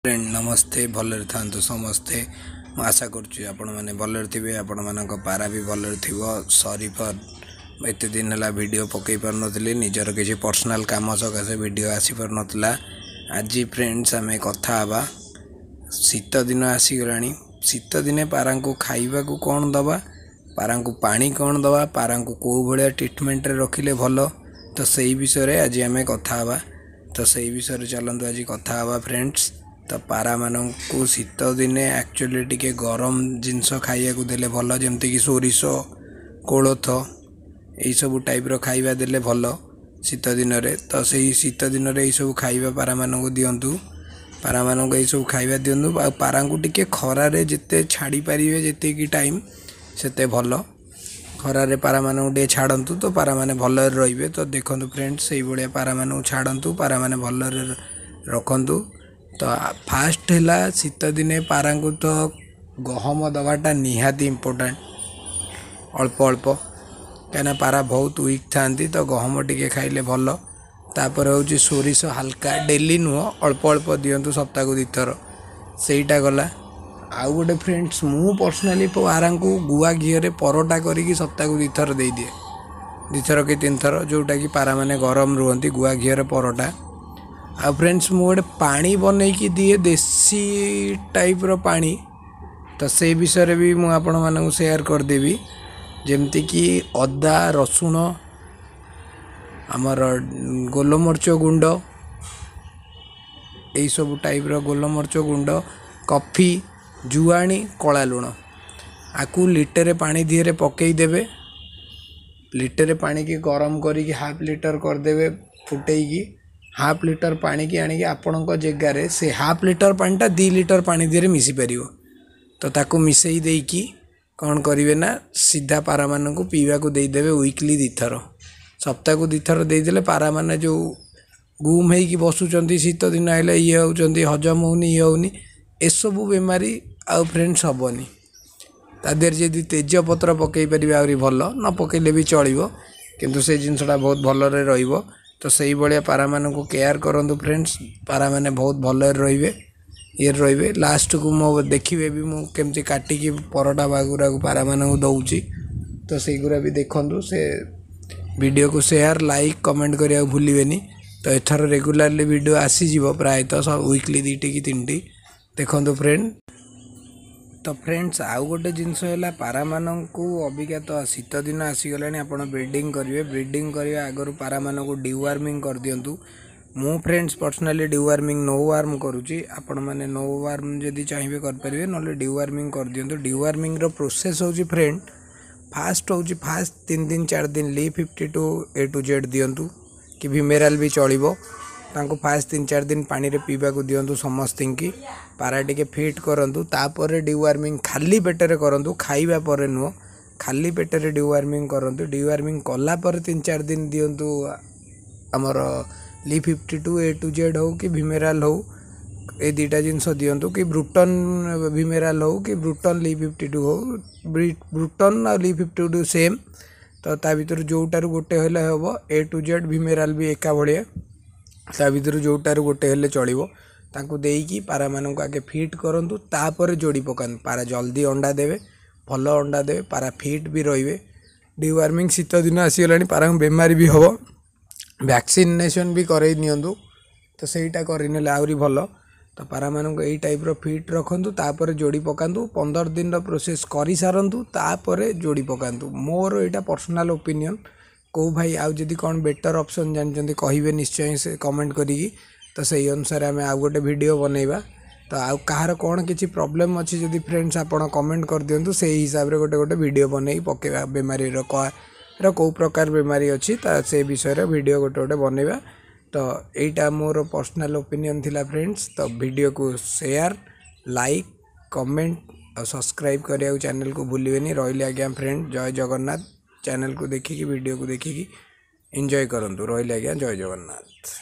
Friend नमस्ते भलरे थांतु समस्ते मु आशा करुच्ची आपण मैंने भलरे थे आपण मान पारा भी भलरे थी सॉरी फॉर एत दिन है वीडियो पकई पार नी निजर किसी पर्सनल काम सकाशे वीडियो आसी पार नाला आज फ्रेंड्स आम कथा हवा शीत दिन आसीगला शीत दिने पारा को खाइबा को कौन दबा पारा को पानी कौन दबा पारा को कौ भाया ट्रिटमेंट रखिले भल तो सही विषय आज आम कथा हवा तो सही विषय चलतु आज कथा हवा फ्रेंड्स। तो पारा मानक को शीत दिने एक्चुअली टिके गरम जिनस खाइया को देले भल जमती कि सोरिष कोलथ यही सब टाइप रो खाइबा देले भल शीत दिन रे। तो सही शीत दिन रे सब खाइबा पारा मानक दियंतु पारा मानक यही सब खाइबा दियंतु पारा को टिके खरा रे जिते छाड़ी पारिबे जिते की टाइम सेते भल खरा रे पारा मानक टे छाड़ंतु तो पारा माने भल रहिबे। तो देखंतु फ्रेंड्स सही बड़े पारा मानक छाड़ंतु पारा माने भल रखंतु। तो फास्ट है शीत दिने पारा को तो गहम दवाटा निहाती इम्पोर्टेंट अल्प अल्प कहीं पारा बहुत वीक था तो गहम टिके खाइले भल तापर हूँ सोरिष हल्का डेली नुह अल्प अल्प दिंतु सप्ताह को दुईथर सेटा गला। आउ गोटे फ्रेंड्स मु पर्सनाली पारा को गुआ घी रे परोटा करी सप्ताह को दुईथर दे दिए दुईथर कि तीन थर जोटा कि पारा माने गरम रुहंती गुआ घी रे परोटा। आ फ्रेंड्स मु गोटे पानी बनईकी दिए देसी टाइप रो पानी तो से विषय भी मु आपण मानक शेयर करदेवी जेमती कि अदा रसुण आमर गोलमरीच गुंड यही सब टाइप रो गोलमरीच गुंड कॉफी जुआणी कला लुण आकु लिटर पानी दिए पकई देवे लिटर पानी की गरम करी हाफ लिटर करदे फुटेकी हाफ लिटर पानी की आनिक आपण जगार से हाफ लिटर पानीटा 2 लिटर पानी दिए मिसी पार तो ताको मिसई देकी कौन करेंगे ना सीधा पारा मान को पीवा को देदेवे वीकली दीथर सप्ताह को दीथर देदेले पारा मान जो गुम हो बसुंच शीत दिन आइले ये होती हजम होनी ये होनी एसबू बेमारी आउ फ्रेंड्स हेनी तादेर जदि तेजपत्र पकई पारे आहरी भल न पकईले भी चलो किंतु से जिनसटा बहुत भलरे रहिबो। तो सही भाया पारा मान को केयर करूँ फ्रेंड्स पारा मैंने बहुत भल रे ये रे लास्ट को मो देखिए भी मुझे केमती काटिकी परोटा बागुरा को पारा मान को दौची तो से गुरा भी देखु से वीडियो को शेयर लाइक कमेंट करने भूलें। तो एथर रेगुलारली वीडियो आसीज प्रायतः सब वीकली 2 कि 3 देखो फ्रेंड। तो फ्रेंड्स आउ गोटे जिनस है पारा मानक अबिका तो शीत दिन आसीगला आप ब्रीडिंग करेंगे ब्रीडिंग करने आगर पारा मान को डिवार्मिंग कर दिंतु मु फ्रेंड्स पर्सनाली डिवार्मिंग नो वार्म करुच्ची आपण मैंने नो वार्म जदि चाहिए करेंगे ना डिवार्मिंग कर दिंतु। डिवार्मिंग रो प्रोसेस हूँ फ्रेंड फास्ट हूँ फास्ट 3 दिन 4 दिन Li52 A to Z दिंतु कि विमेराल भी चलो तांको फास्ट 3-4 दिन पानी रे पीवा को दिंतु समस्त की पारा टिके फिट करंतु तापर डिवार्मिंग खाली पेटर करंतु खाइबा पर नुह खाली पेटर डिवार्मिंग करंतु डिवार्मिंग कला पर 3-4 दिन दिंतु आमर Li52 A to Z हो कि विमेराल हो ए दुटा जिनस दिंतु कि ब्रुटन विमेराल हो कि ब्रुटन Li52 हो ब्रुटन और Li52 सेम तो ता भीतर जोटार गोटे हेले हम A to Z विमेराल भी एका भाया ता भीतर जोटार गोटे हेले चलो ताकू देकी पारा मान को आगे फिट करूँ तापर जोड़ी पका पारा जल्दी अंडा देवे भल अंडा देवे पारा फिट भी रे। डिवार्मिंग शीत दिन आसीगला पारा बेमारी भी हम वैक्सीनेशन भी करई नियंतु तो सहीटा करने आहरी भल। तो पारा मान को यही टाइप रो फिट रखंतु तापर जोड़ी पकातु 15 दिन रो प्रोसेस करि सारंतु तापर जोड़ी पकातु मोर एटा पर्सनल ओपिनियन को भाई आउ जदि कौन बेटर ऑप्शन जानते कहे निश्चय से कमेंट करी तो सही अनुसार आम आउ गोटे वीडियो बनैबा। तो आउ कहार कौन किसी प्रॉब्लम अच्छी जदि फ्रेंड्स आपड़ कमेंट कर दिंतु से हिसाब से गोटे गोटे वीडियो बनई पकेबा बेमारी कौ प्रकार बेमारी अच्छी से विषय वीडियो गोटे गोटे बनैबा। तो यहीटा मोर पर्सनल ओपिनियन थिला फ्रेंड्स। तो वीडियो को शेयर लाइक कमेंट और सब्सक्राइब करिया चैनल को भूलिए रही आज्ञा फ्रेंड जय जगन्नाथ चैनल को देखिकी वीडियो को देखिकी एंजॉय करंतु रही आज्ञा जय जगन्नाथ।